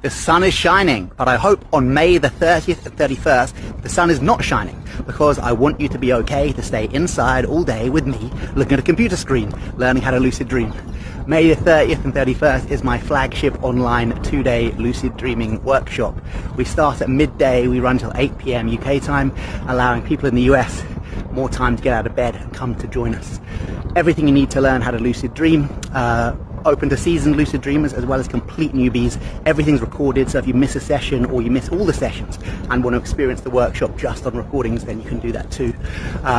The sun is shining, but I hope on May the 30th and 31st, the sun is not shining, because I want you to be okay to stay inside all day with me, looking at a computer screen, learning how to lucid dream. May the 30th and 31st is my flagship online 2-day lucid dreaming workshop. We start at midday, we run till 8 p.m. UK time, allowing people in the US more time to get out of bed and come to join us. Everything you need to learn how to lucid dream, open to seasoned lucid dreamers as well as complete newbies. Everything's recorded, so if you miss a session or you miss all the sessions and want to experience the workshop just on recordings, then you can do that too.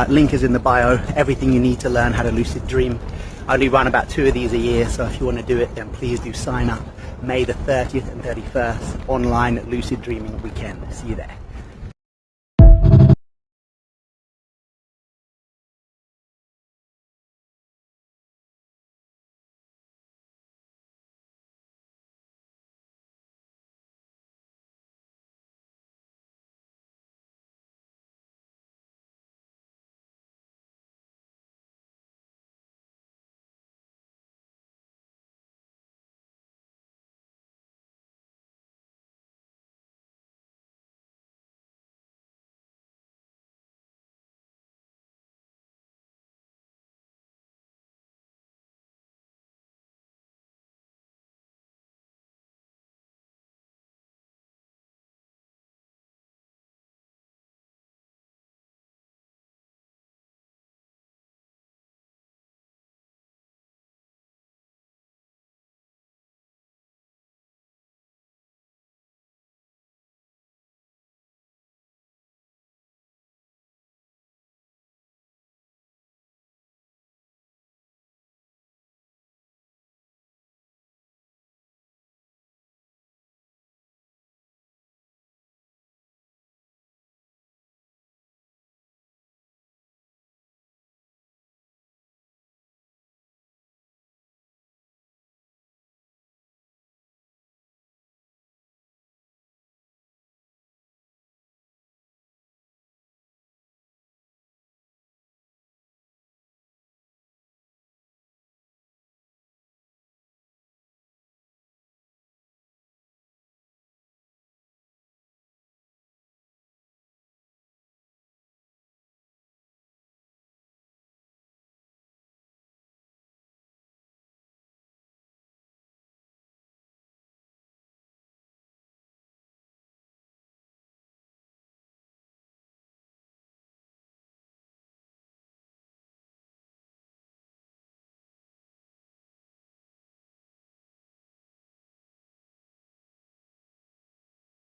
Link is in the bio. Everything you need to learn how to lucid dream. I only run about 2 of these a year, so if you want to do it, then please do sign up. May the 30th and 31st, online lucid dreaming weekend. See you there.